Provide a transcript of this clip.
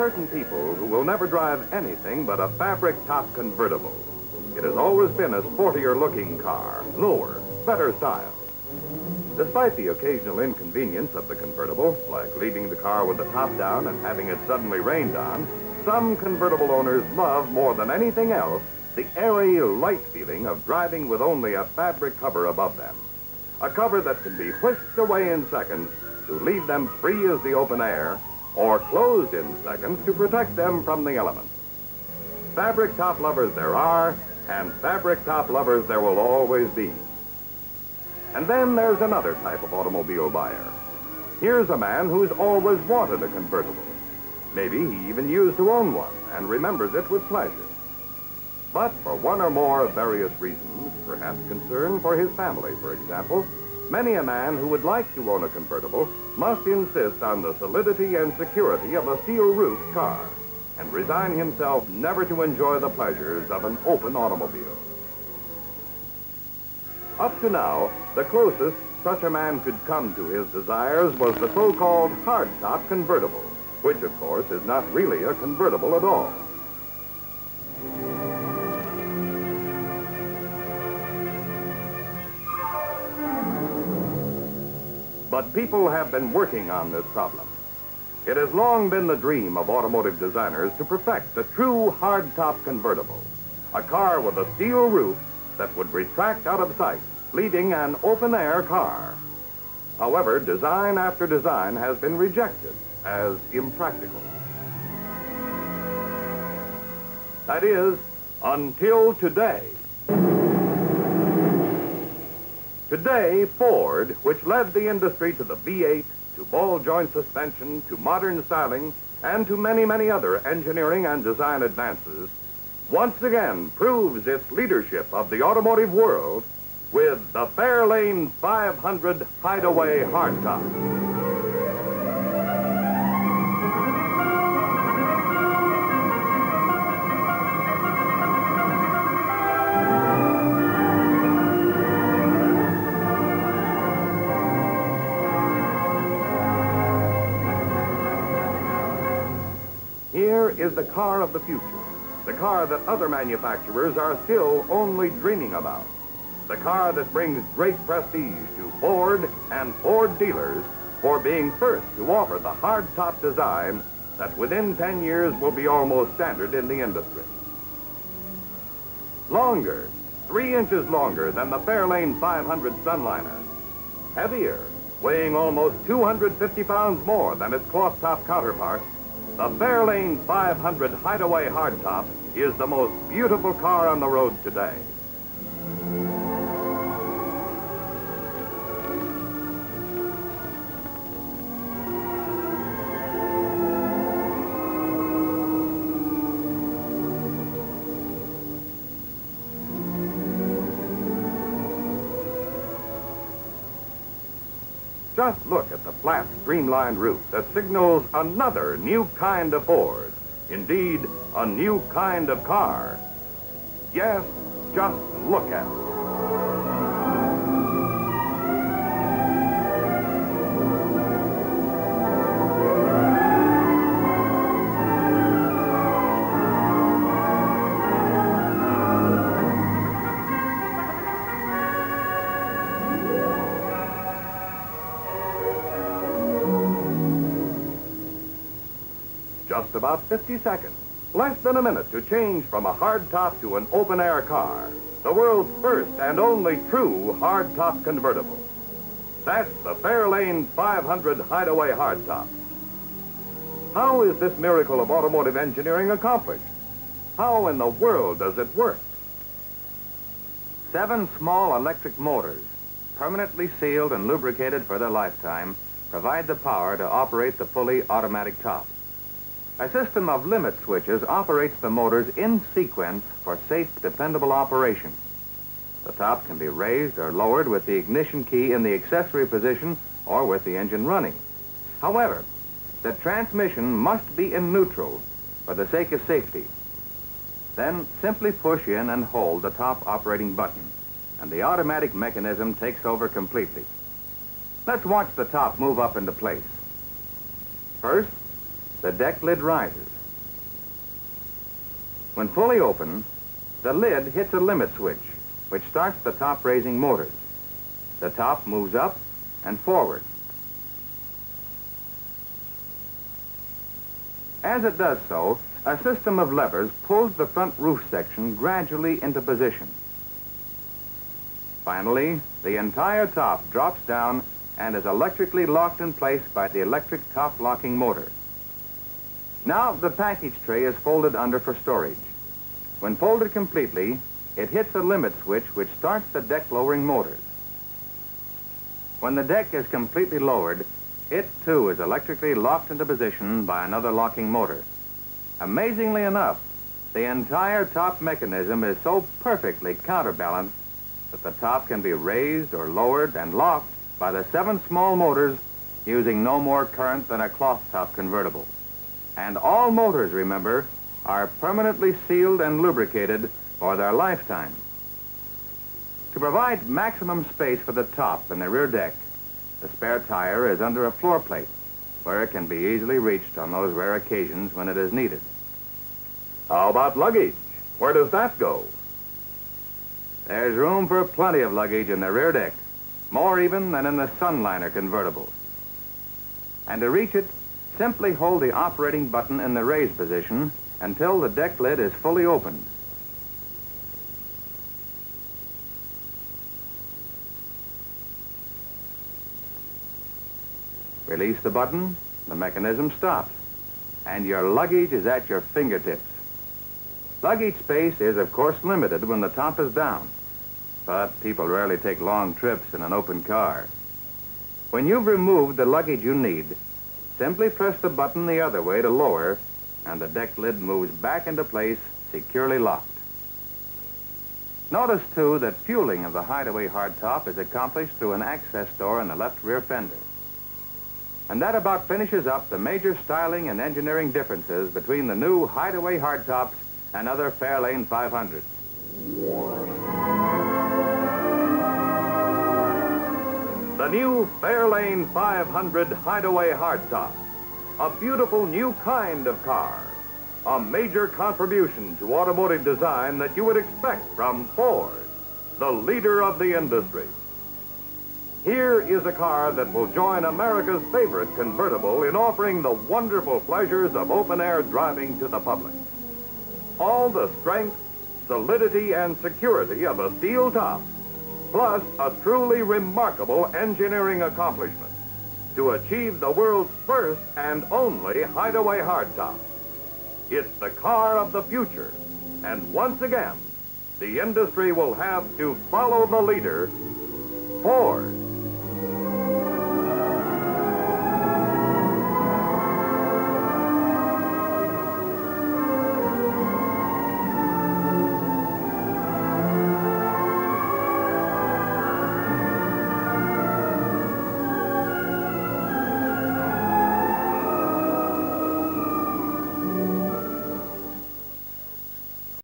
certain people who will never drive anything but a fabric top convertible. It has always been a sportier looking car, lower, better style. Despite the occasional inconvenience of the convertible, like leaving the car with the top down and having it suddenly rained on, some convertible owners love more than anything else the airy, light feeling of driving with only a fabric cover above them. A cover that can be whisked away in seconds to leave them free as the open air, or closed in seconds to protect them from the elements. Fabric top lovers there are, and fabric top lovers there will always be. And then there's another type of automobile buyer. Here's a man who's always wanted a convertible. Maybe he even used to own one and remembers it with pleasure. But for one or more of various reasons, perhaps concern for his family, for example, many a man who would like to own a convertible must insist on the solidity and security of a steel-roofed car and resign himself never to enjoy the pleasures of an open automobile. Up to now, the closest such a man could come to his desires was the so-called hardtop convertible, which, of course, is not really a convertible at all. But people have been working on this problem. It has long been the dream of automotive designers to perfect the true hardtop convertible, a car with a steel roof that would retract out of sight, leaving an open-air car. However, design after design has been rejected as impractical. That is, until today. Today, Ford, which led the industry to the V8, to ball-joint suspension, to modern styling, and to many, many other engineering and design advances, once again proves its leadership of the automotive world with the Fairlane 500 Hideaway Hardtop. Here is the car of the future, the car that other manufacturers are still only dreaming about, the car that brings great prestige to Ford and Ford dealers for being first to offer the hardtop design that within 10 years will be almost standard in the industry. Longer, 3 inches longer than the Fairlane 500 Sunliner. Heavier, weighing almost 250 pounds more than its cloth-top counterpart, the Fairlane 500 Hideaway Hardtop is the most beautiful car on the road today. Just look at the flat, streamlined roof that signals another new kind of Ford. Indeed, a new kind of car. Yes, just look at it. Just about 50 seconds, less than a minute to change from a hardtop to an open-air car. The world's first and only true hardtop convertible. That's the Fairlane 500 Hideaway Hardtop. How is this miracle of automotive engineering accomplished? How in the world does it work? 7 small electric motors, permanently sealed and lubricated for their lifetime, provide the power to operate the fully automatic top. A system of limit switches operates the motors in sequence for safe, dependable operation. The top can be raised or lowered with the ignition key in the accessory position or with the engine running. However, the transmission must be in neutral for the sake of safety. Then simply push in and hold the top operating button, and the automatic mechanism takes over completely. Let's watch the top move up into place. First, the deck lid rises. When fully open, the lid hits a limit switch, which starts the top-raising motors. The top moves up and forward. As it does so, a system of levers pulls the front roof section gradually into position. Finally, the entire top drops down and is electrically locked in place by the electric top locking motor. Now the package tray is folded under for storage. When folded completely, it hits a limit switch which starts the deck lowering motors. When the deck is completely lowered, it too is electrically locked into position by another locking motor. Amazingly enough, the entire top mechanism is so perfectly counterbalanced that the top can be raised or lowered and locked by the 7 small motors using no more current than a cloth top convertible. And all motors, remember, are permanently sealed and lubricated for their lifetime. To provide maximum space for the top and the rear deck, the spare tire is under a floor plate where it can be easily reached on those rare occasions when it is needed. How about luggage? Where does that go? There's room for plenty of luggage in the rear deck, more even than in the Sunliner convertibles. And to reach it, simply hold the operating button in the raise position until the deck lid is fully opened. Release the button, the mechanism stops, and your luggage is at your fingertips. Luggage space is, of course, limited when the top is down, but people rarely take long trips in an open car. When you've removed the luggage you need, simply press the button the other way to lower, and the deck lid moves back into place, securely locked. Notice, too, that fueling of the Hideaway hardtop is accomplished through an access door in the left rear fender. And that about finishes up the major styling and engineering differences between the new Hideaway hardtops and other Fairlane 500s. The new Fairlane 500 Hideaway hardtop. A beautiful new kind of car. A major contribution to automotive design that you would expect from Ford, the leader of the industry. Here is a car that will join America's favorite convertible in offering the wonderful pleasures of open-air driving to the public. All the strength, solidity, and security of a steel top, plus a truly remarkable engineering accomplishment to achieve the world's first and only Hideaway hardtop. It's the car of the future, and once again, the industry will have to follow the leader, Ford.